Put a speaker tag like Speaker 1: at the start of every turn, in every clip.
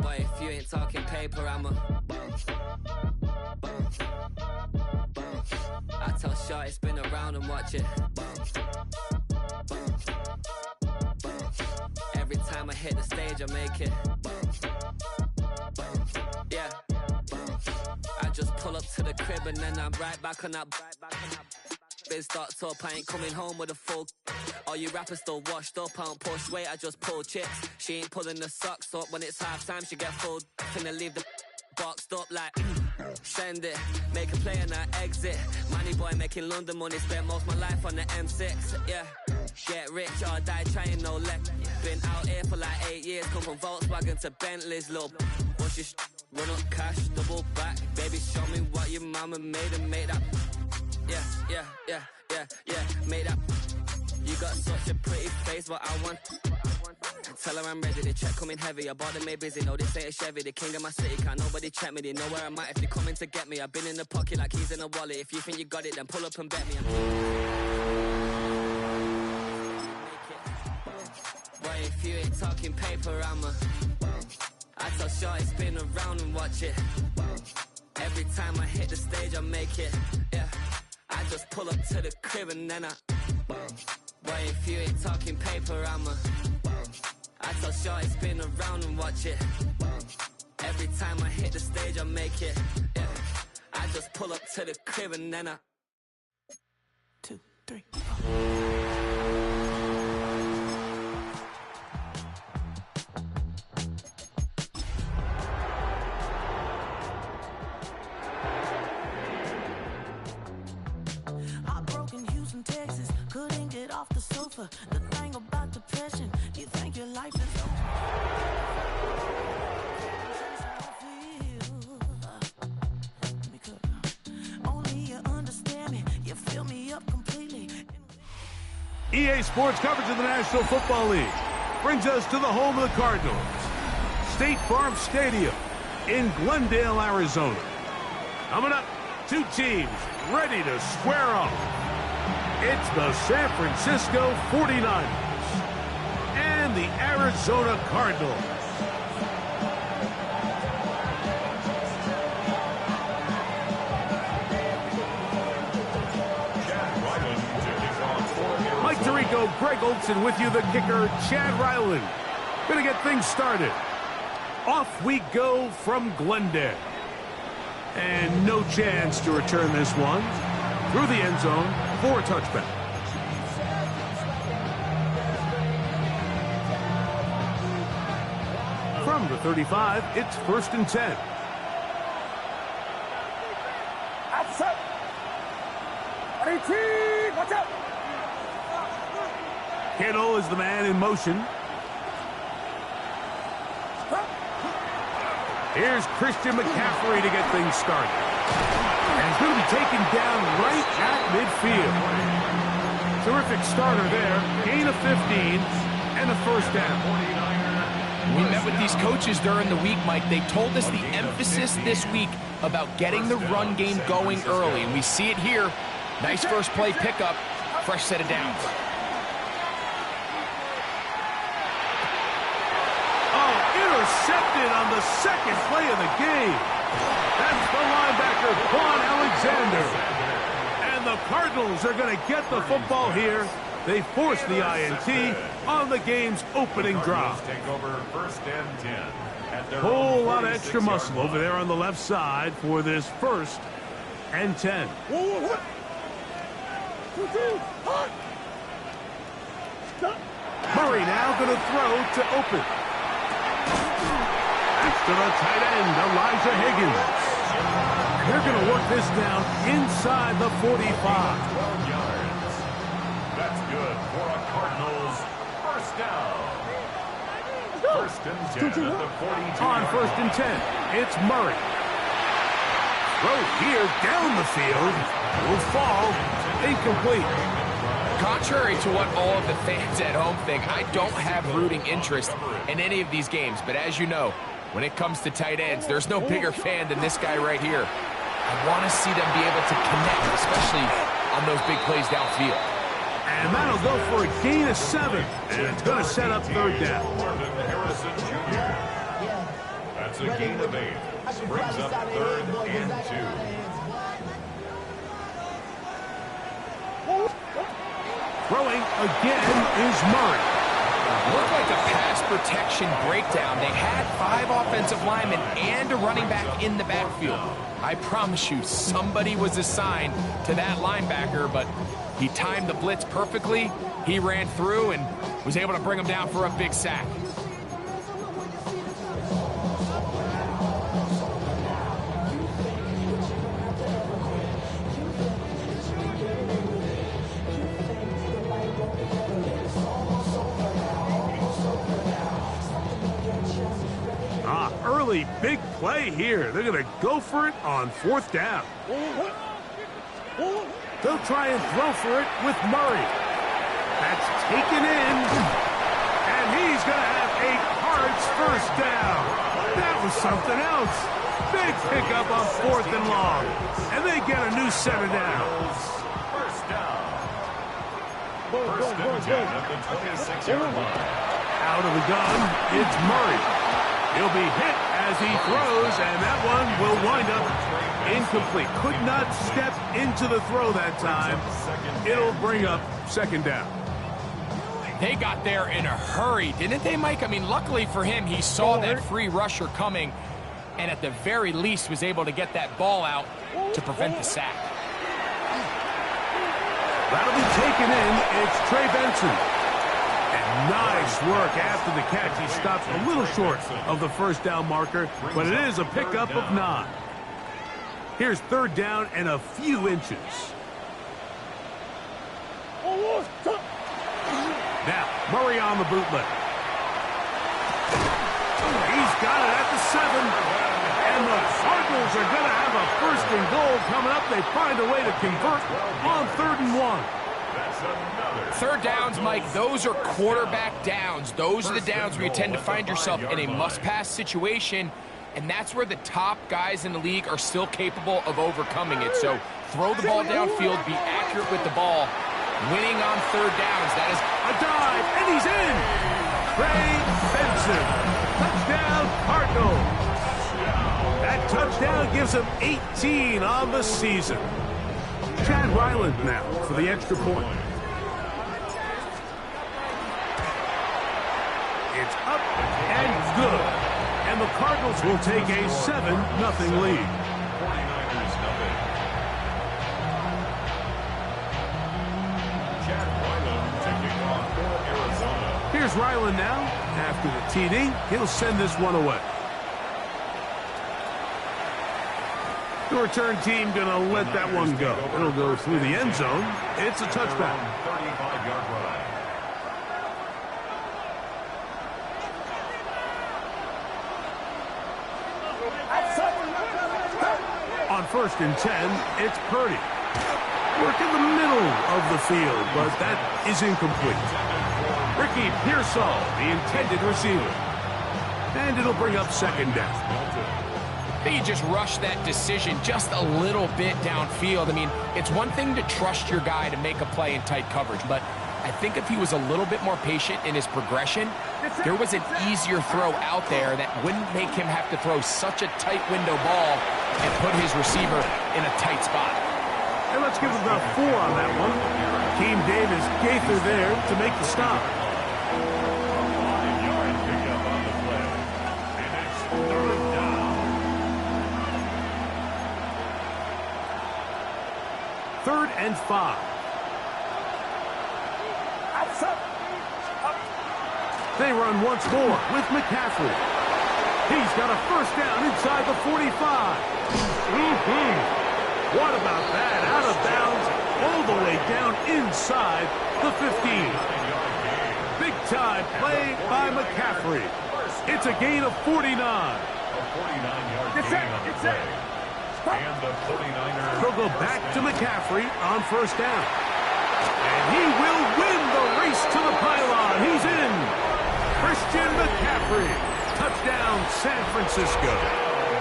Speaker 1: Boy, if you ain't talking paper, I tell Shorty spin around and watch it. Every time I hit the stage, I make it. Yeah. I just pull up to the crib and then I'm right back on that. Biz starts up, I ain't coming home with a full. All you rappers still washed up, I don't push weight, I just pull chips. She ain't pulling the socks up when it's half time, she get full. Finna leave the boxed up like send it, make a play and I exit. Money boy making London money, spent most of my life on the M6. Yeah, get rich or die trying, no leg. Been out here for like 8 years, come from Volkswagen to Bentley's, little. What's your run up cash, double back. Baby, show me what your mama made and make that. Yeah, make that. You got such a pretty face, but I want. Tell her I'm ready, the check coming heavy. I bought them made busy, no this ain't a Chevy. The king of my city, can't nobody check me. They know where I'm at if they coming to get me. I've been in the pocket like he's in a wallet. If you think you got it, then pull up and bet me. Boy, if you ain't talking paper, I tell Shorty spin around and watch it. Every time I hit the stage, I make it. Yeah, I just pull up to the crib and then boy, if you ain't talking paper, I tell Shorty spin around and watch it. Every time I hit the stage, I make it. Yeah, I just pull up to the crib and then 2, 3, 4.
Speaker 2: Texas, couldn't get off the sofa. The thing about depression, you think your life is over. Only you understand me, you fill me up completely.
Speaker 3: EA Sports coverage of the National Football League brings us to the home of the Cardinals, State Farm Stadium in Glendale, Arizona. Coming up, two teams ready to square off. It's the San Francisco 49ers and the Arizona Cardinals. Mike Tirico, Greg Olson with you, the kicker, Chad Ryland. Gonna get things started. Off we go from Glendale. And no chance to return this one through the end zone for a touchback. From the 35, it's 1st and 10.
Speaker 4: Outside. Watch out.
Speaker 3: Kittle is the man in motion. Here's Christian McCaffrey to get things started. And he's going to be taken down right at midfield. Terrific starter there. Gain of 15 and a first down.
Speaker 5: We met with these coaches during the week, Mike. They told us the emphasis this week about getting the run game going early. And we see it here. Nice first play pickup. Fresh set of downs.
Speaker 3: Intercepted on the second play of the game. That's the linebacker, Quan Alexander. And the Cardinals are going to get the football here. They force the INT on the game's opening drive.
Speaker 6: Take over 1st and 10.
Speaker 3: Whole lot of extra muscle over there on the left side for this 1st and 10. Murray now going to throw to open. To the tight end, Elijah Higgins. They're going to work this down inside the 45.
Speaker 6: 12 yards. That's good for a Cardinals first down. 1st and 10 at the 42.
Speaker 3: On 1st and 10, it's Murray. Throw here down the field. Will fall incomplete.
Speaker 5: Contrary to what all of the fans at home think, I don't have rooting interest in any of these games. But as you know, when it comes to tight ends, there's no bigger fan than this guy right here. I want to see them be able to connect, especially on those big plays downfield.
Speaker 3: And that'll go for a gain of 7. And it's going to set up third down.
Speaker 6: Marvin Harrison Jr. That's a gain of 8. Brings up 3rd and 2.
Speaker 3: Throwing again is Murray.
Speaker 5: Looked like a pass protection breakdown. They had 5 offensive linemen and a running back in the backfield. I promise you, somebody was assigned to that linebacker, but he timed the blitz perfectly. He ran through and was able to bring him down for a big sack.
Speaker 3: Early big play here. They're going to go for it on 4th down. They'll try and throw for it with Murray. That's taken in. And he's going to have a Cards first down. That was something else. Big pickup on 4th and long. And they get a new set of downs.
Speaker 6: First down. First and 10 at the 26-yard line.
Speaker 3: Out of the gun, it's Murray. He'll be hit as he throws, and that one will wind up incomplete. Could not step into the throw that time. It'll bring up 2nd down.
Speaker 5: They got there in a hurry, didn't they, Mike? I mean, luckily for him, he saw that free rusher coming, and at the very least was able to get that ball out to prevent the sack.
Speaker 3: That'll be taken in. It's Trey Benson. And nice work after the catch. He stops a little short of the first down marker, but it is a pickup of 9. Here's 3rd down and a few inches. Now, Murray on the bootleg. He's got it at the 7. And the Cardinals are going to have a 1st and goal coming up. They find a way to convert on 3rd and 1.
Speaker 5: 3rd downs, Mike, those are quarterback downs. Those are the downs where you tend to find yourself in a must-pass situation, and that's where the top guys in the league are still capable of overcoming it. So throw the ball downfield, be accurate with the ball. Winning on 3rd downs, that is
Speaker 3: a dive, and he's in. Trey Benson, touchdown Cardinals. That touchdown gives him 18 on the season. Chad Ryland now for the extra point. It's up and good. And the Cardinals will take a 7-0 lead.
Speaker 6: 49ers nothing. Chad Ryland taking on for Arizona.
Speaker 3: Here's Ryland now. After the TD, he'll send this one away. The return team going to let that one go. It'll go through the end zone. It's a touchback.
Speaker 6: 35-yard run.
Speaker 3: On 1st and 10, it's Purdy. Work in the middle of the field, but that is incomplete. Ricky Pearsall, the intended receiver. And it'll bring up 2nd down.
Speaker 5: You just rush that decision just a little bit downfield. I mean, it's one thing to trust your guy to make a play in tight coverage, but I think if he was a little bit more patient in his progression, there was an easier throw out there that wouldn't make him have to throw such a tight window ball and put his receiver in a tight spot.
Speaker 3: And let's give him about 4 on that one. Team Davis Gaither there to make the stop.
Speaker 6: 5-yard pickup on the play. And it's 3rd down.
Speaker 3: 3rd and 5. They run once more with McCaffrey. He's got a 1st down inside the 45. What about that? Out of bounds, all the way down inside the 15. Big time play by McCaffrey. It's a gain of 49.
Speaker 6: A 49-yard gain on the play. And the 49ers.
Speaker 3: They'll go back to McCaffrey on 1st down. And he will win the race to the pylon. He's in. Christian McCaffrey. Touchdown, San Francisco.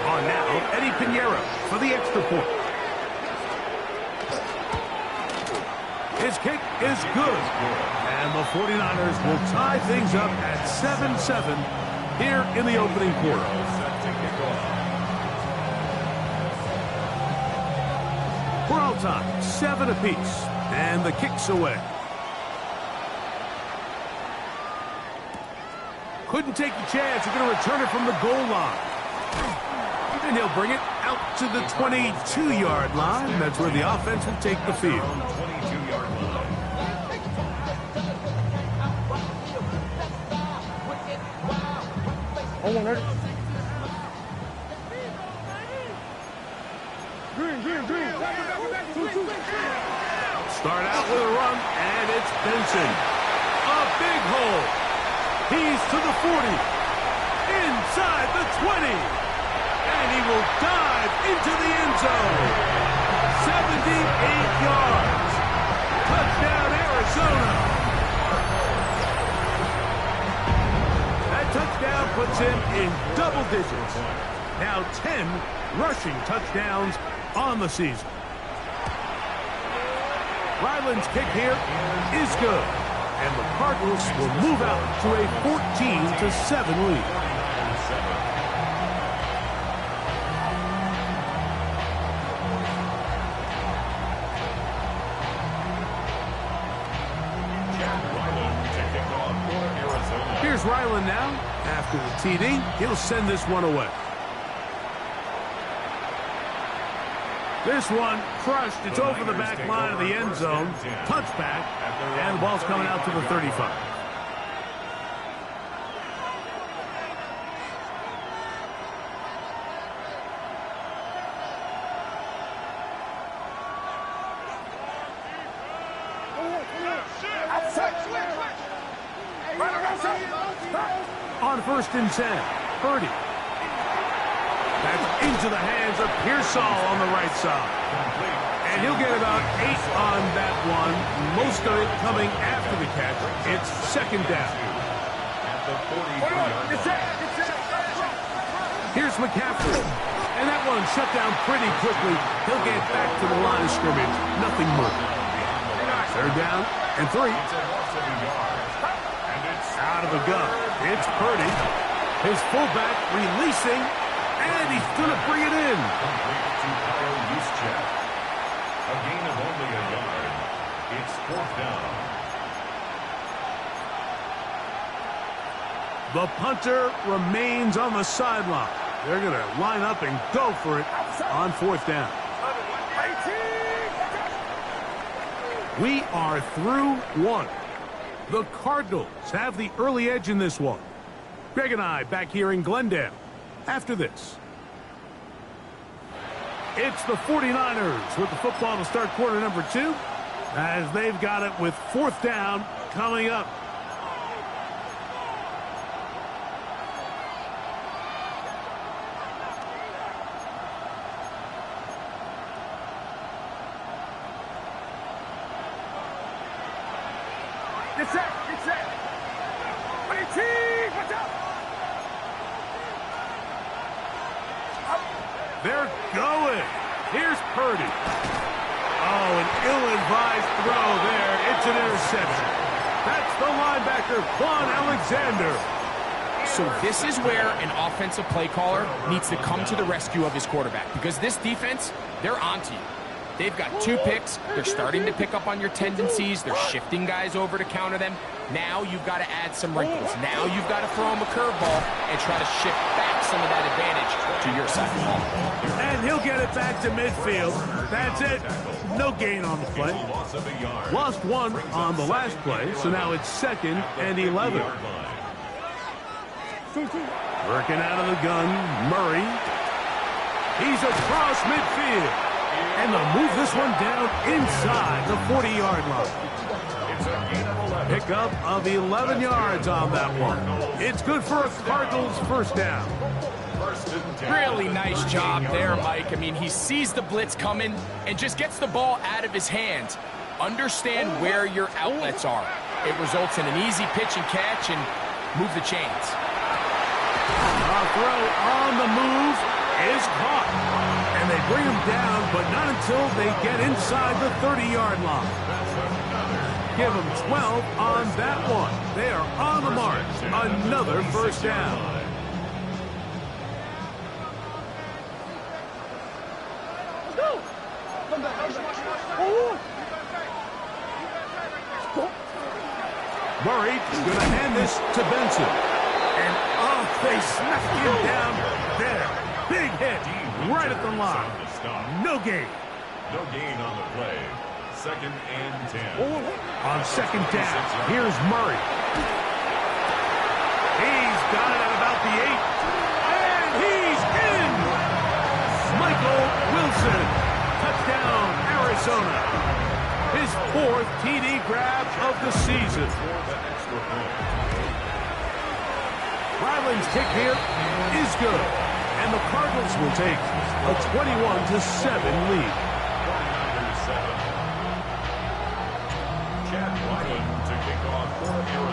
Speaker 3: On now, Eddie Pinheiro for the extra point. His kick is good. And the 49ers will tie things up at 7-7 here in the opening quarter. We're all tied, 7 apiece. And the kick's away. Couldn't take the chance. He's going to return it from the goal line. And he'll bring it out to the 22-yard line. That's where the offense will take the field.
Speaker 6: 22-yard line.
Speaker 3: Start out with a run, and it's Benson. A big hole. He's to the 40. Inside the 20. And he will dive into the end zone. 78 yards. Touchdown, Arizona. That touchdown puts him in double digits. Now 10 rushing touchdowns on the season. Ryland's kick here is good. And the Cardinals will move out to a 14-7 lead. Here's Ryland now. After the TD, he'll send this one away. This one crushed. It's over the back line of the end zone. Touchback. And the ball's coming out to the 35. On 1st and 10, Purdy. That's into the hands of Pearsall on the right side. And he'll get about 8 on that one, most of it coming after the catch. It's 2nd down. Here's McCaffrey. And that one shut down pretty quickly. He'll get back to the line of scrimmage. Nothing more. 3rd down and 3. Out of the gun. It's Purdy. His fullback releasing. And he's going to bring it in.
Speaker 6: A gain of only a yard. It's 4th down.
Speaker 3: The punter remains on the sideline. They're going to line up and go for it on 4th down. We are through one. The Cardinals have the early edge in this one. Greg and I back here in Glendale after this. It's the 49ers with the football to start quarter number 2 as they've got it with 4th down coming up.
Speaker 4: Get set, get set. 18, watch out.
Speaker 3: They're going. Here's Purdy. Oh, an ill-advised throw there. It's an interception. That's the linebacker, Quan Alexander.
Speaker 5: So this is where an offensive play caller needs to come to the rescue of his quarterback, because this defense, they're onto you. They've got 2 picks. They're starting to pick up on your tendencies. They're shifting guys over to counter them. Now you've got to add some wrinkles. Now you've got to throw him a curveball and try to shift back some of that advantage to your side.
Speaker 3: And he'll get it back to midfield. That's it. No gain on the play. Lost 1 on the last play, so now it's 2nd and 11. Working out of the gun, Murray. He's across midfield. And they'll move this one down inside the 40-yard line. Pickup of 11 yards on that one. It's good for a Cardinals 1st down.
Speaker 5: Really nice job there, Mike. I mean, he sees the blitz coming and just gets the ball out of his hands. Understand where your outlets are. It results in an easy pitch and catch and move the chains.
Speaker 3: A throw on the move is caught. And they bring him down, but not until they get inside the 30-yard line. give them 12 on that one. They are on the march. Another first down. Murray is going to hand this to Benson. And they snuck him down there. Big hit right at the line. No gain.
Speaker 6: No gain on the play. 2nd and 10.
Speaker 3: On 2nd down, here's Murray. He's got it at about the 8. And he's in! Michael Wilson. Touchdown, Arizona. His 4th TD grab of the season. Ryland's kick here is good. And the Cardinals will take a 21-7 lead.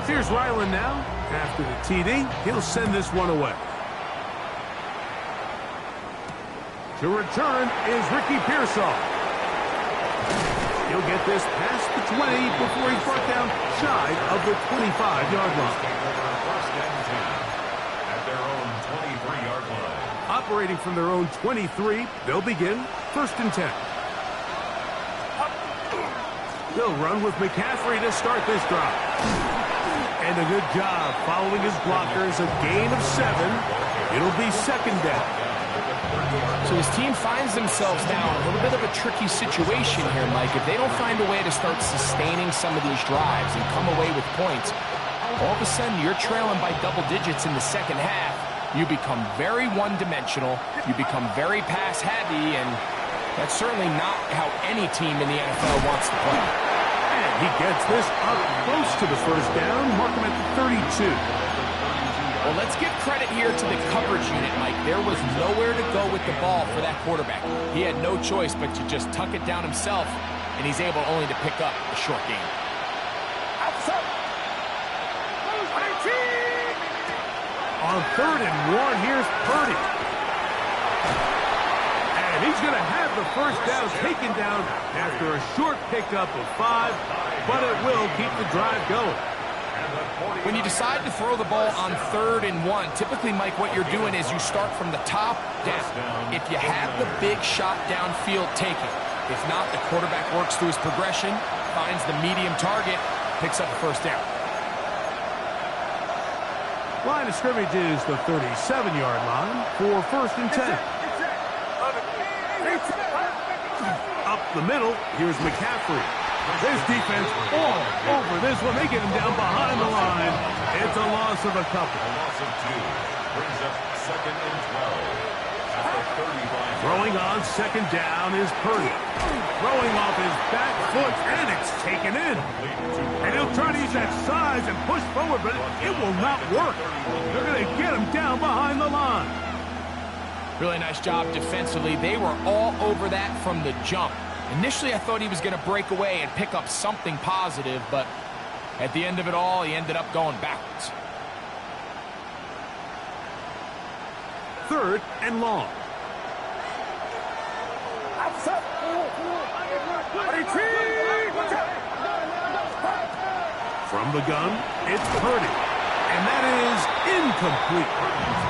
Speaker 3: Here's Ryland now. After the TD, he'll send this one away. To return is Ricky Pearsall. He'll get this past the 20 before he's brought down shy of the 25-yard line.
Speaker 6: At their own 23-yard line.
Speaker 3: Operating from their own 23, they'll begin 1st and 10. They'll run with McCaffrey to start this drive. And a good job following his blockers, a gain of 7. It'll be 2nd down.
Speaker 5: So his team finds themselves now in a little bit of a tricky situation here, Mike. If they don't find a way to start sustaining some of these drives and come away with points, all of a sudden you're trailing by double digits in the 2nd half. You become very one-dimensional. You become very pass-heavy, and that's certainly not how any team in the NFL wants to play.
Speaker 3: And he gets this up close to the 1st down. Mark him at the 32.
Speaker 5: Well, let's give credit here to the coverage unit, Mike. There was nowhere to go with the ball for that quarterback. He had no choice but to just tuck it down himself, and he's able only to pick up a short gain.
Speaker 3: On 3rd and 1, here's Purdy. And he's going to have the 1st down taken down after a short pickup of 5, but it will keep the drive going.
Speaker 5: When you decide to throw the ball on 3rd and 1, typically, Mike, what you're doing is you start from the top down. If you have the big shot downfield, take it. If not, the quarterback works through his progression, finds the medium target, picks up the 1st down.
Speaker 3: Line of scrimmage is the 37-yard line for 1st and 10. Up the middle, here's McCaffrey. His defense all over this one. They get him down behind the line. It's a loss of a couple.
Speaker 6: A loss of 2 brings up 2nd and 12. At the 35.
Speaker 3: Throwing on 2nd down is Purdy. Throwing off his back foot, and it's taken in. And he'll try to use that size and push forward, but it will not work. They're going to get him down behind the line.
Speaker 5: Really nice job defensively. They were all over that from the jump. Initially, I thought he was going to break away and pick up something positive, but at the end of it all, he ended up going backwards.
Speaker 3: 3rd and long. From the gun, it's Purdy. And that is incomplete.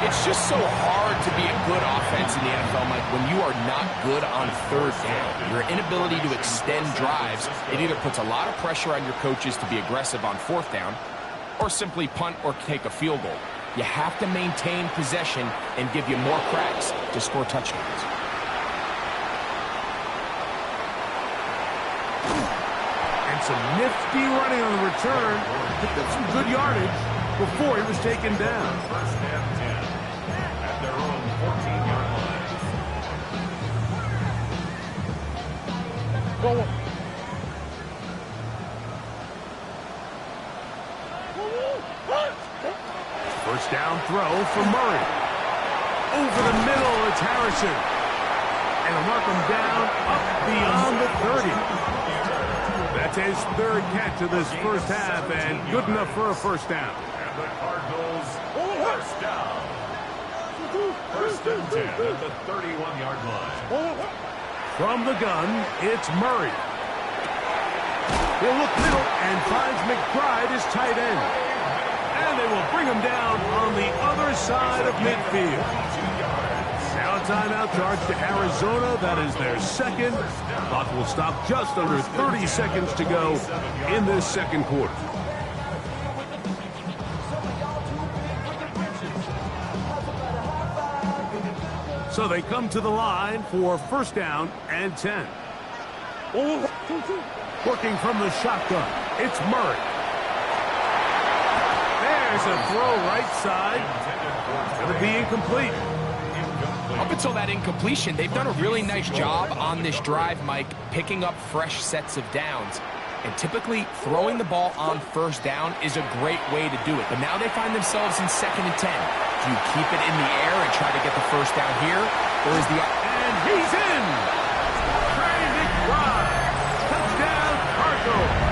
Speaker 5: It's just so hard to be a good offense in the NFL, Mike, when you are not good on 3rd down. Your inability to extend drives, it either puts a lot of pressure on your coaches to be aggressive on 4th down, or simply punt or take a field goal. You have to maintain possession and give you more cracks to score touchdowns.
Speaker 3: And some nifty running on the return. Picked up some good yardage before he was taken down.
Speaker 6: 1st and 10. At their own 14-yard line.
Speaker 3: First down throw for Murray. Over the middle, it's Harrison. And he'll mark him down up beyond the 30. That's his 3rd catch of this 1st half, and good enough for a 1st down.
Speaker 6: And the Cardinals, 1st down. 1st and 10 at the 31-yard line.
Speaker 3: From the gun, it's Murray. He'll look middle and finds McBride his tight end. And they will bring him down on the other side of midfield. Now a timeout charge to Arizona. That is their second. Clock will stop just under 30 seconds to go in this second quarter. So they come to the line for first down and 10. Working from the shotgun, it's Murray. There's a throw right side. Going to be incomplete.
Speaker 5: Up until that incompletion, they've done a really nice job on this drive, Mike, picking up fresh sets of downs. And typically, throwing the ball on first down is a great way to do it. But now they find themselves in 2nd and 10. Do you keep it in the air and try to get the first down here? Or is the...
Speaker 3: And he's in! Trey McBride! Touchdown, Cardinals!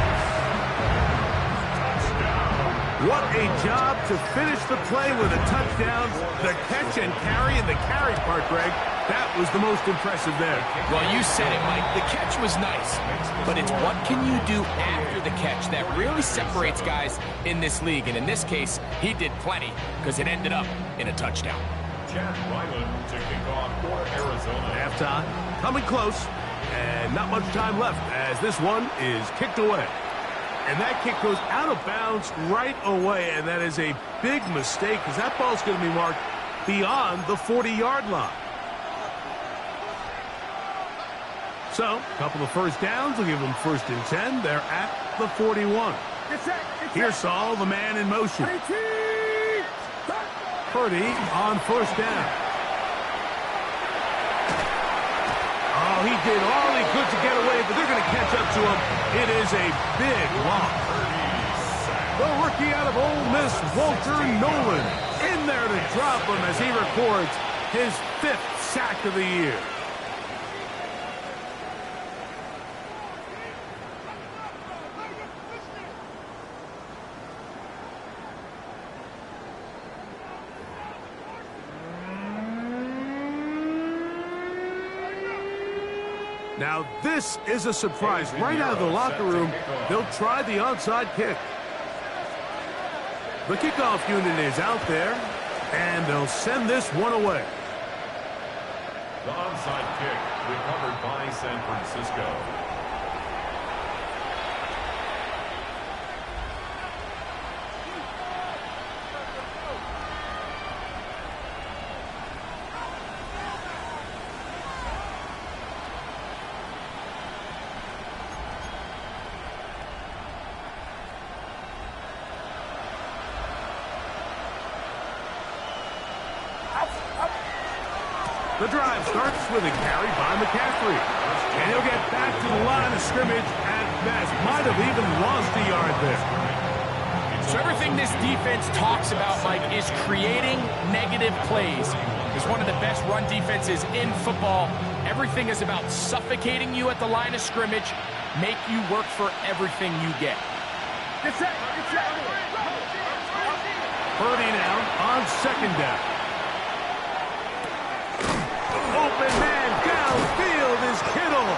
Speaker 3: What a job to finish the play with a touchdown. The catch and carry, and the carry part, Greg, that was the most impressive there.
Speaker 5: Well, you said it, Mike. The catch was nice. But it's what can you do after the catch that really separates guys in this league. And in this case, he did plenty because it ended up in a touchdown.
Speaker 6: Chad Ryland to kick off for Arizona.
Speaker 3: Halftime, coming close, and not much time left as this one is kicked away. And that kick goes out of bounds right away, and that is a big mistake because that ball's going to be marked beyond the 40-yard line. So, a couple of first downs will give them 1st and 10. They're at the 41. Here's Saul, the man in motion. Purdy on first down. Oh, he did all he could to get away, but they're going to catch up to him. It is a big loss. The rookie out of Ole Miss, Walter Nolan, in there to drop him as he records his 5th sack of the year. Now, this is a surprise. Right out of the locker room, they'll try the onside kick. The kickoff unit is out there, and they'll send this one away.
Speaker 6: The onside kick recovered by San Francisco.
Speaker 3: The drive starts with a carry by McCaffrey. And he'll get back to the line of scrimmage at best. Might have even lost a yard there.
Speaker 5: So everything this defense talks about, Mike, is creating negative plays. It's one of the best run defenses in football. Everything is about suffocating you at the line of scrimmage, make you work for everything you get.
Speaker 3: Purdy now on 2nd down. Open man downfield is Kittle.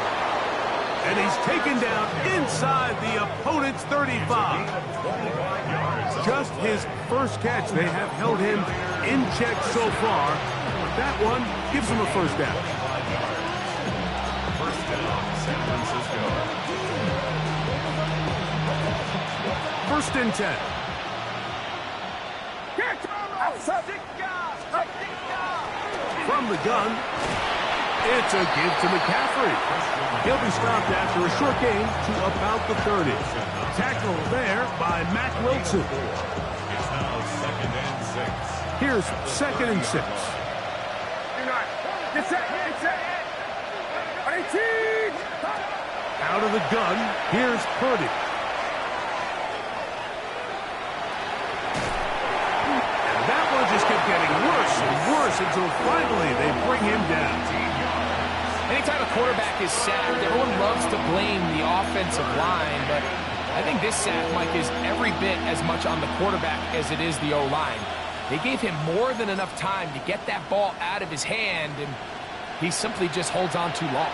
Speaker 3: And he's taken down inside the opponent's 35. Just his first catch. They have held him in check so far. But that one gives him a first down.
Speaker 6: First down, San Francisco.
Speaker 3: 1st and 10. From the gun, it's a give to McCaffrey. He'll be stopped after a short gain to about the 30. Tackle there by Mack Wilson.
Speaker 6: It's now 2nd and 6.
Speaker 3: Here's 2nd and 6. Out of the gun, here's Purdy. Just kept getting worse and worse until finally they bring him down.
Speaker 5: Anytime a quarterback is sacked, everyone loves to blame the offensive line, but I think this sack, Mike, is every bit as much on the quarterback as it is the O-line. They gave him more than enough time to get that ball out of his hand, and he simply just holds on too long.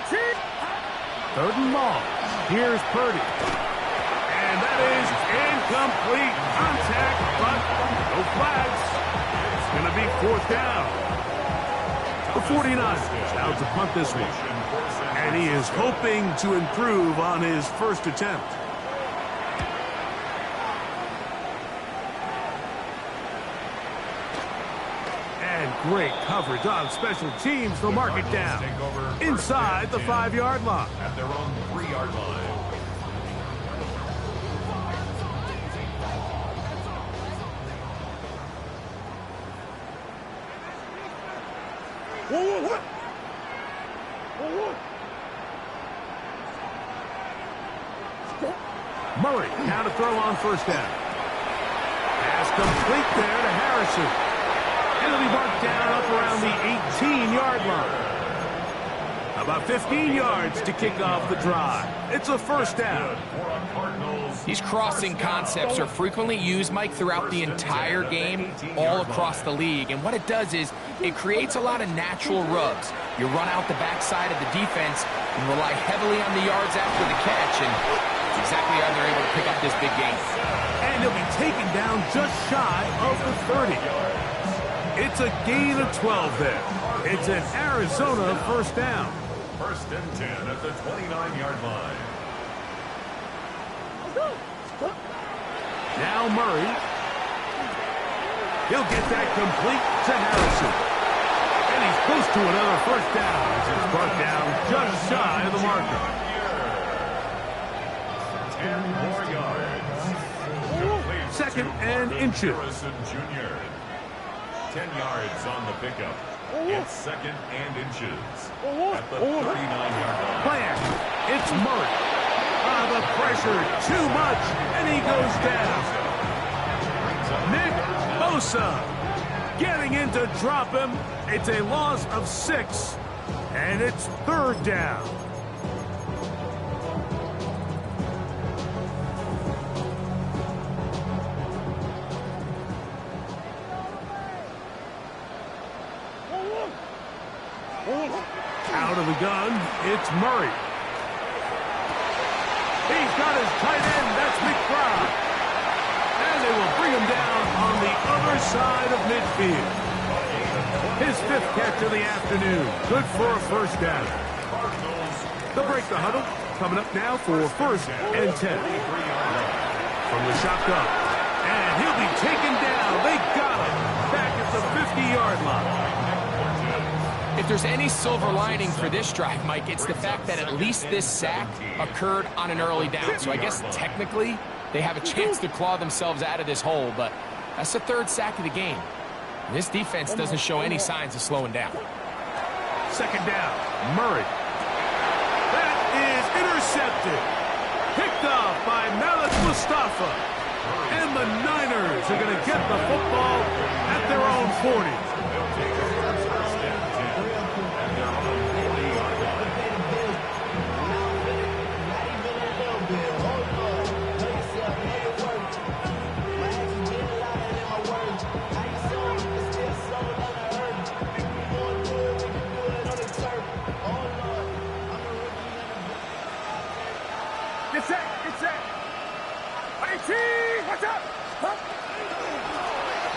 Speaker 3: Third and long. Here's Purdy. And that is incomplete. Contact, but no flags. It's going to be fourth down. The 49ers out to punt this one. And he is hoping to improve on his first attempt. And great coverage on special teams. They'll mark it down inside the 5-yard line.
Speaker 6: At their own 3-yard line.
Speaker 3: Murray now to throw on first down. Pass complete there to Harrison. And it'll be marked down up around the 18-yard line. About 15 yards to kick off the drive. It's a first down.
Speaker 5: These crossing concepts are frequently used, Mike, throughout the entire game, all across the league. And what it does is it creates a lot of natural rubs. You run out the backside of the defense and rely heavily on the yards after the catch, and it's exactly how they're able to pick up this big game.
Speaker 3: And he'll be taken down just shy of the 30. It's a gain of 12 there. It's an Arizona first down.
Speaker 6: First and 10 at the 29-yard line.
Speaker 3: Now Murray. He'll get that complete to Harrison. And he's close to another first down. It's brought down just shy of the marker.
Speaker 6: 10 more yards.
Speaker 3: Second and inches.
Speaker 6: Harrison Jr. 10 yards on the pickup. It's second and inches. At the 39-yard line.
Speaker 3: Plan. It's Murray. The pressure too much, and he goes down. Nick Bosa getting in to drop him. It's a loss of 6, and it's third down. Out of the gun, it's Murray. He's got his tight end, that's McBride. And they will bring him down on the other side of midfield. His 5th catch of the afternoon. Good for a first down. They'll break the huddle. Coming up now for first and 10. From the shotgun. And he'll be taken down. They got him. Back at the 50-yard line.
Speaker 5: If there's any silver lining for this drive, Mike, it's the fact that at least this sack occurred on an early down. So I guess technically they have a chance to claw themselves out of this hole, but that's the 3rd sack of the game. And this defense doesn't show any signs of slowing down.
Speaker 3: Second down, Murray. That is intercepted. Picked off by Malik Mustafa. And the Niners are going to get the football at their own 40.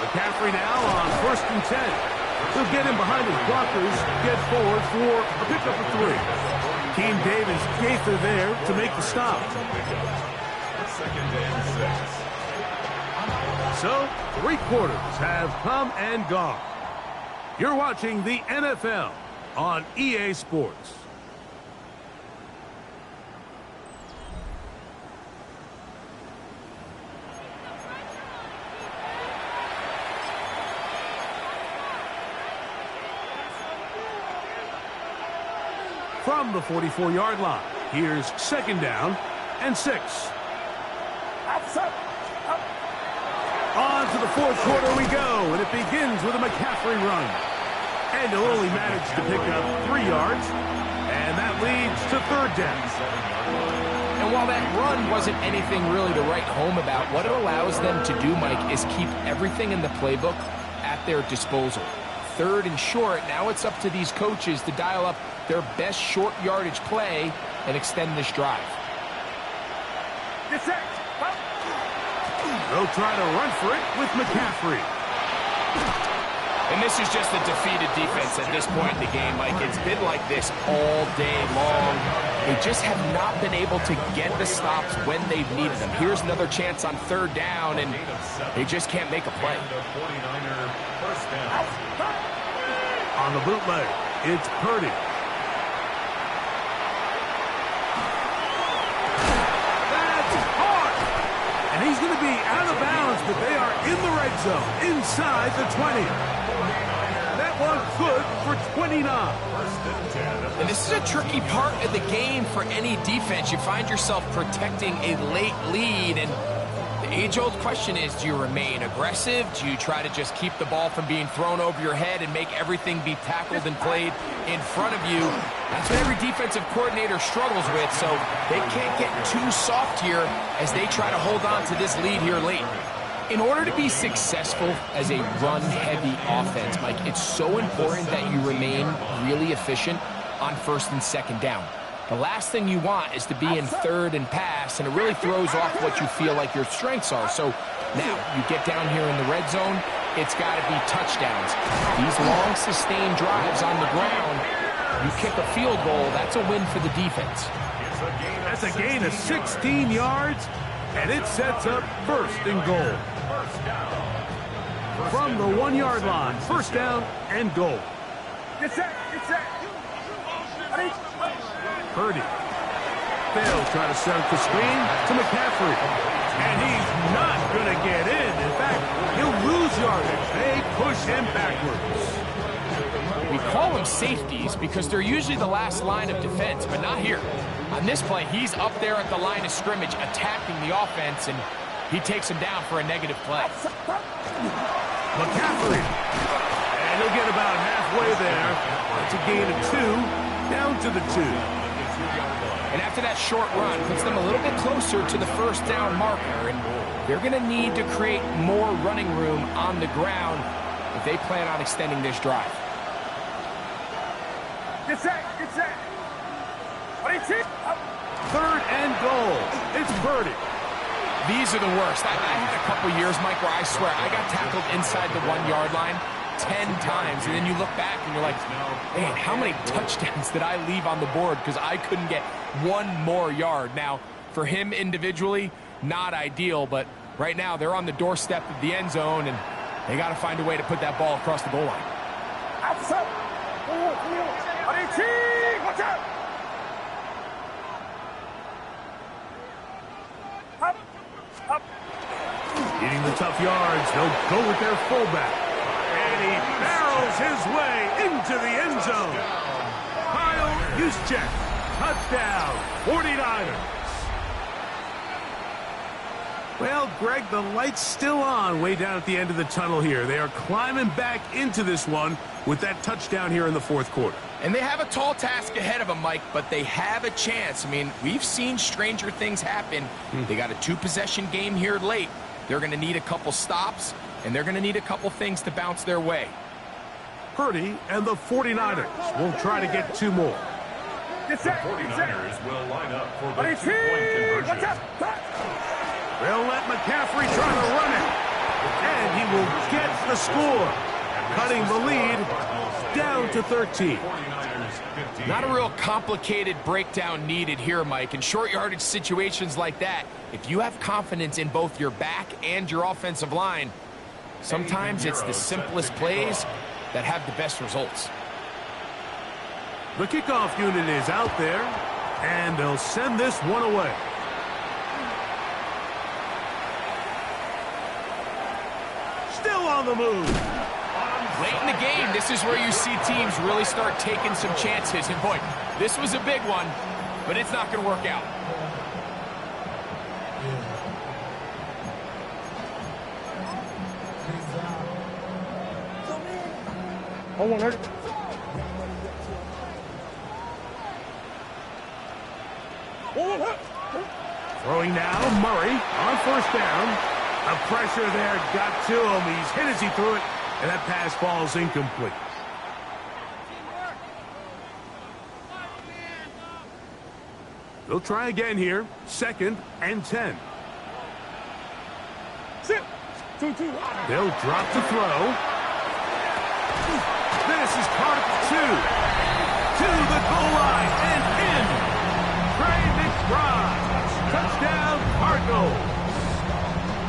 Speaker 3: McCaffrey now on first and 10. He'll get in behind his blockers, get forward for a pickup of 3. Keem Davis Gaither there to make the stop.
Speaker 6: Second and 6.
Speaker 3: So, 3 quarters have come and gone. You're watching the NFL on EA Sports. From the 44-yard line, here's second down and 6. On to the 4th quarter we go, and it begins with a McCaffrey run. And he'll only manage to pick up 3 yards, and that leads to third down.
Speaker 5: And while that run wasn't anything really to write home about, what it allows them to do, Mike, is keep everything in the playbook at their disposal. 3rd and short, now it's up to these coaches to dial up their best short yardage play and extend this drive.
Speaker 3: They'll try to run for it with McCaffrey.
Speaker 5: And this is just a defeated defense at this point in the game, Mike. It's been like this all day long. They just have not been able to get the stops when they've needed them. Here's another chance on third down, and they just can't make a play.
Speaker 3: On the bootleg, it's Purdy. That's hard. And he's going to be out of bounds, but they are in the red zone, inside the 20. That one good for 29.
Speaker 5: And this is a tricky part of the game for any defense. You find yourself protecting a late lead, and the age-old question is, do you remain aggressive? Do you try to just keep the ball from being thrown over your head and make everything be tackled and played in front of you? That's what every defensive coordinator struggles with, so they can't get too soft here as they try to hold on to this lead here late. In order to be successful as a run-heavy offense, Mike, it's so important that you remain really efficient on first and second down. The last thing you want is to be in third and pass, and it really throws off what you feel like your strengths are. So now you get down here in the red zone, it's got to be touchdowns. These long sustained drives on the ground, you kick a field goal, that's a win for the defense.
Speaker 3: That's a gain of 16 yards, and it sets up first and goal. From the 1-yard line, first down and goal.
Speaker 4: Get set.
Speaker 3: Purdy. They'll try to set up the screen to McCaffrey. And he's not going to get in. In fact, he'll lose yardage. They push him backwards.
Speaker 5: We call them safeties because they're usually the last line of defense, but not here. On this play, he's up there at the line of scrimmage attacking the offense, and he takes him down for a negative play.
Speaker 3: McCaffrey. And he'll get about halfway there. It's a gain of 2. Down to the 2.
Speaker 5: And after that short run, puts them a little bit closer to the first down marker, and they're going to need to create more running room on the ground if they plan on extending this drive.
Speaker 4: Get set.
Speaker 5: Third and goal. It's Purdy. These are the worst. I had a couple years, Mike, where I swear I got tackled inside the 1-yard line 10 times, and then you look back and you're like, man, how many touchdowns did I leave on the board because I couldn't get one more yard? Now, for him individually, not ideal, but right now they're on the doorstep of the end zone, and they got to find a way to put that ball across the goal line.
Speaker 4: Outside. Watch out. Up.
Speaker 3: Getting the tough yards, they'll go with their fullback. And he barrels his way into the end zone. Kyle Juszczyk, touchdown, 49ers. Well, Greg, the light's still on way down at the end of the tunnel here. They are climbing back into this one with that touchdown here in the fourth quarter.
Speaker 5: And they have a tall task ahead of them, Mike, but they have a chance. I mean, we've seen stranger things happen. They got a 2-possession game here late. They're going to need a couple stops, and they're going to need a couple things to bounce their way.
Speaker 3: Purdy and the 49ers will try to get 2 more.
Speaker 6: The 49ers will line up for the 2-point conversion.
Speaker 3: They'll let McCaffrey try to run it. And he will get the score, cutting the lead down to 13.
Speaker 5: Not a real complicated breakdown needed here, Mike. In short yardage situations like that, if you have confidence in both your back and your offensive line, sometimes it's the simplest plays that have the best results.
Speaker 3: The kickoff unit is out there, and they'll send this one away. Still on the move.
Speaker 5: Late in the game, this is where you see teams really start taking some chances. And boy, this was a big one, but it's not going to work out.
Speaker 3: Throwing now, Murray on first down. The pressure there got to him. He's hit as he threw it, and that pass falls incomplete. They'll try again here. 2nd and 10.
Speaker 4: Sit. 2-2.
Speaker 3: They'll drop to throw. This is Cardinals 2. To the goal line and in. Trey McBride. Touchdown, Cardinals.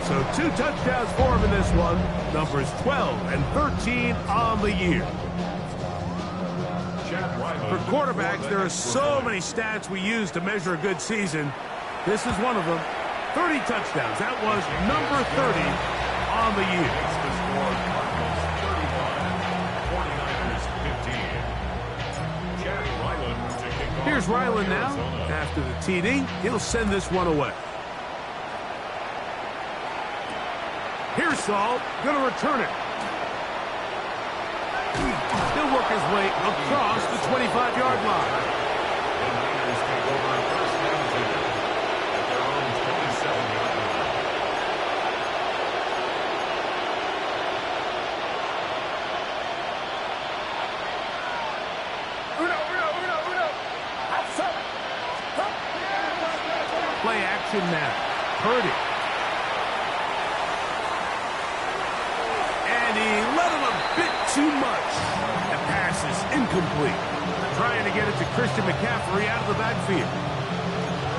Speaker 3: So 2 touchdowns for him in this one. Numbers 12 and 13 on the year. For quarterbacks, there are so many stats we use to measure a good season. This is one of them. 30 touchdowns. That was number 30 on the year. Here's Ryland now. After the TD, he'll send this one away. Here's Saul, going to return it. He'll work his way across the 25-yard line. Play action now. Purdy. And he let him a bit too much. The pass is incomplete. Trying to get it to Christian McCaffrey out of the backfield.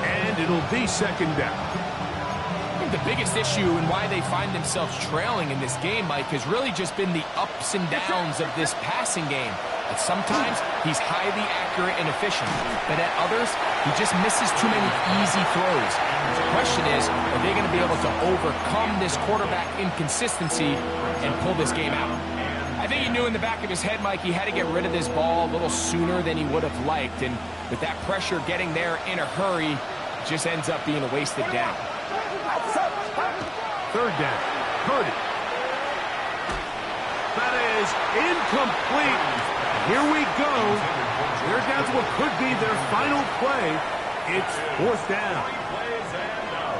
Speaker 3: And it'll be 2nd down.
Speaker 5: I think the biggest issue and why they find themselves trailing in this game, Mike, has really just been the ups and downs of this passing game. At sometimes, he's highly accurate and efficient, but at others, he just misses too many easy throws. The question is, are they going to be able to overcome this quarterback inconsistency and pull this game out? I think he knew in the back of his head, Mike, he had to get rid of this ball a little sooner than he would have liked, and with that pressure getting there in a hurry, it just ends up being a wasted down.
Speaker 3: 3rd down. Purdy. That is incomplete. Here we go. They're down to what could be their final play. It's 4th down.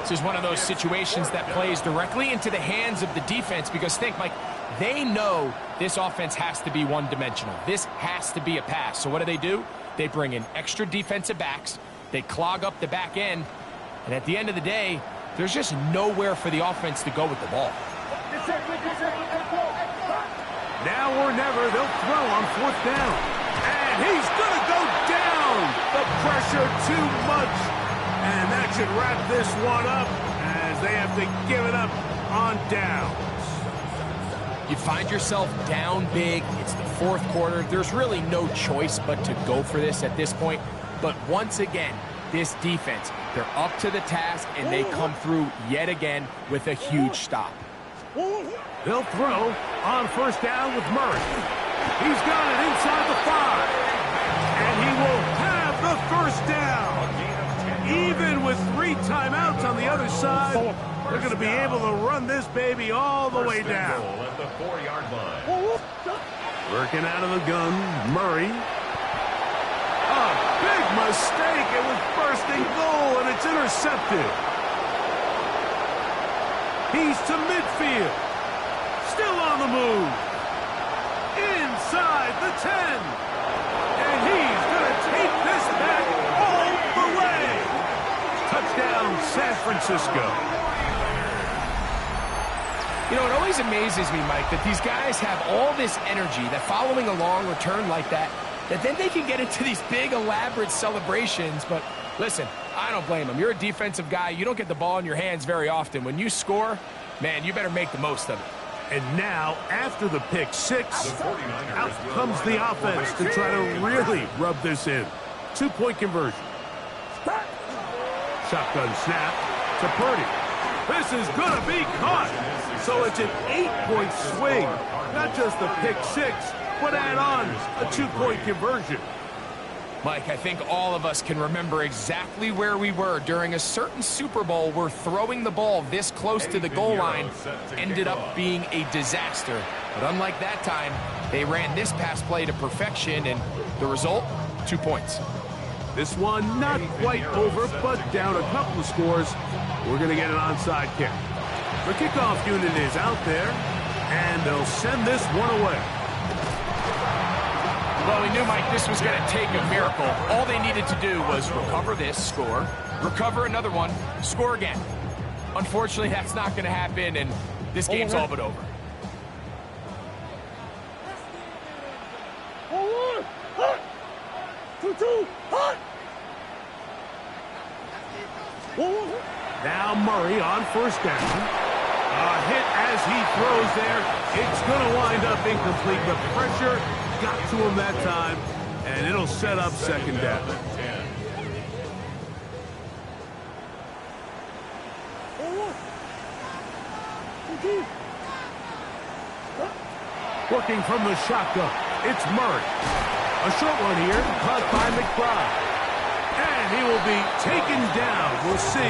Speaker 5: This is one of those situations that plays directly into the hands of the defense because think, Mike, they know this offense has to be one-dimensional. This has to be a pass. So what do? They bring in extra defensive backs. They clog up the back end. And at the end of the day, there's just nowhere for the offense to go with the ball.
Speaker 3: Now or never, they'll throw on 4th down. And he's going to go down. The pressure too much. And that should wrap this one up as they have to give it up on downs.
Speaker 5: You find yourself down big. It's the 4th quarter. There's really no choice but to go for this at this point. But once again, this defense, they're up to the task, and they come through yet again with a huge stop.
Speaker 3: They'll throw on 1st down with Murray. He's got it inside the 5. And he will have the 1st down. Even with 3 timeouts on the other side, they're going to be able to run this baby all the way down.
Speaker 6: At the 4-yard line.
Speaker 3: Working out of the gun, Murray. A big mistake. It was bursting goal, and it's intercepted. He's to midfield. Still on the move. Inside the 10. And he's going to take this back all the way. Touchdown, San Francisco.
Speaker 5: You know, it always amazes me, Mike, that these guys have all this energy, that following a long return like that then they can get into these big, elaborate celebrations. But listen, I don't blame them. You're a defensive guy. You don't get the ball in your hands very often. When you score, man, you better make the most of it.
Speaker 3: And now, after the pick 6, out comes the offense to try to really rub this in. 2-point conversion. Shotgun snap to Purdy. This is going to be caught. So it's an 8-point swing. Not just the pick 6, but add on a 2-point conversion.
Speaker 5: Mike, I think all of us can remember exactly where we were during a certain Super Bowl where throwing the ball this close to the goal line ended up being a disaster. But unlike that time, they ran this pass play to perfection, and the result, 2 points.
Speaker 3: This one not quite over, but down a couple of scores. We're going to get an onside kick. The kickoff unit is out there, and they'll send this one away.
Speaker 5: Well, we knew, Mike, this was going to take a miracle. All they needed to do was recover this, score, recover another one, score again. Unfortunately, that's not going to happen, and this game's all but over.
Speaker 3: Now Murray on first down. A hit as he throws there. It's going to wind up incomplete. The pressure got to him that time, and it'll set up second down. Working from the shotgun, it's Murray. A short one here, caught by McBride. And he will be taken down. We'll see.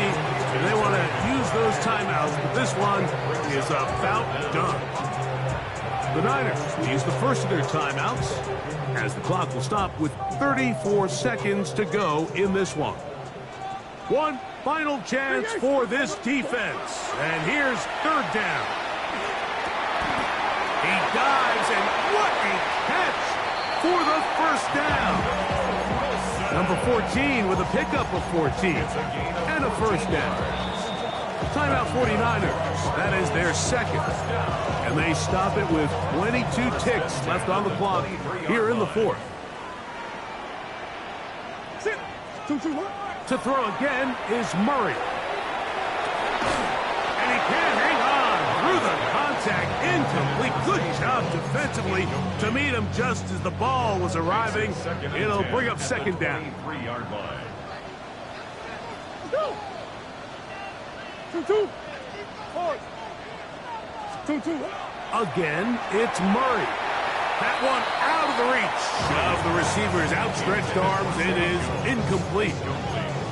Speaker 3: They want to use those timeouts, but this one is about done. The Niners use the first of their timeouts as the clock will stop with 34 seconds to go in this one. One final chance for this defense. And here's third down. He dives, and what a catch for the first down. Number 14 with a pickup of 14 and a first down. Timeout 49ers. That is their second. And they stop it with 22 ticks left on the clock here in the fourth. To throw again is Murray. And he can't hang on through the contact. Incomplete. Good job defensively to meet him just as the ball was arriving. It'll bring up second down.
Speaker 6: 3-yard line.
Speaker 3: Again, it's Murray. That one out of the reach of the receiver's outstretched arms. It is incomplete.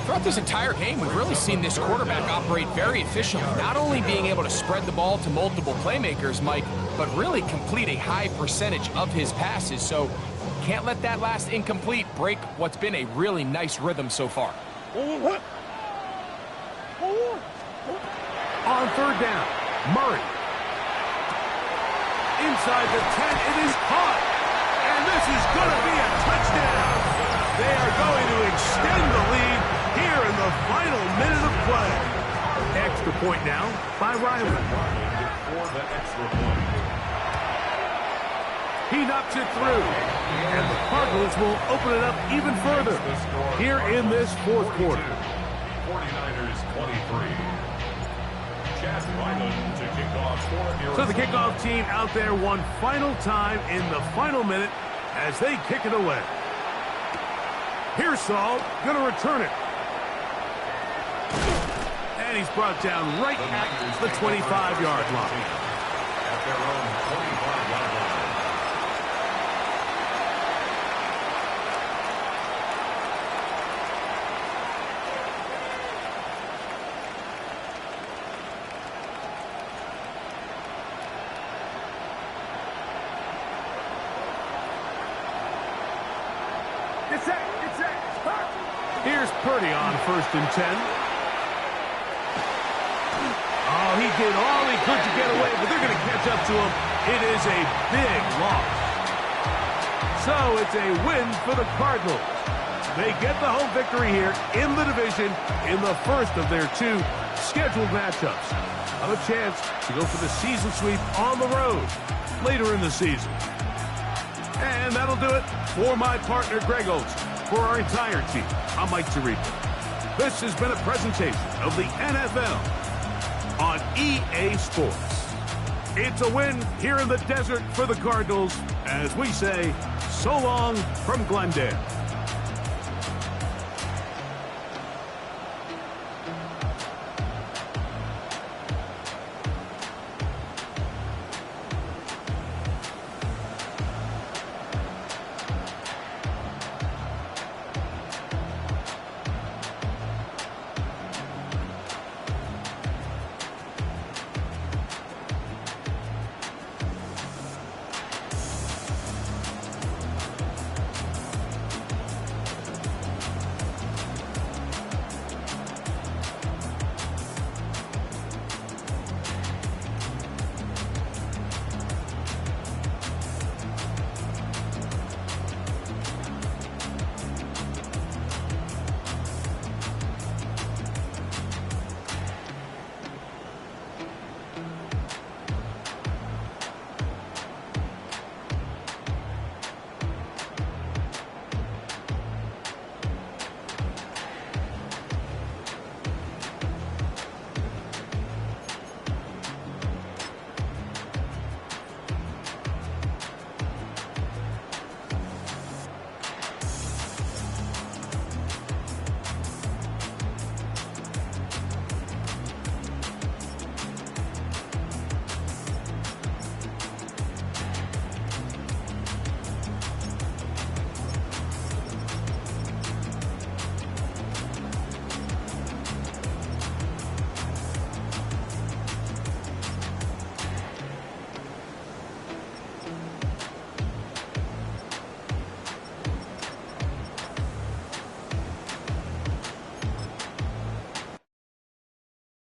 Speaker 5: Throughout this entire game, we've really seen this quarterback operate very efficiently, not only being able to spread the ball to multiple playmakers, Mike, but really complete a high percentage of his passes. So can't let that last incomplete break what's been a really nice rhythm so far.
Speaker 3: On third down, Murray. Inside the 10, it is caught. And this is going to be a touchdown. They are going to extend the lead here in the final minute of play. Extra point now by Riley.
Speaker 6: For the extra point.
Speaker 3: He knocks it through. And the Cardinals will open it up even further here in this fourth quarter.
Speaker 6: 49ers 23. Chad Ryland to kick off for
Speaker 3: So the kickoff team out there one final time in the final minute as they kick it away. Here's Saul, going to return it. And he's brought down right at the 25-yard line.
Speaker 6: At their own 25-yard line.
Speaker 3: Here's Purdy on first and 10. Oh, he did all he could to get away, but they're going to catch up to him. It is a big loss. So it's a win for the Cardinals. They get the home victory here in the division in the first of their two scheduled matchups. A chance to go for the season sweep on the road later in the season. And that'll do it for my partner, Greg Olson. For our entire team, I'm Mike Tirico. This has been a presentation of the NFL on EA Sports. It's a win here in the desert for the Cardinals as we say so long from Glendale.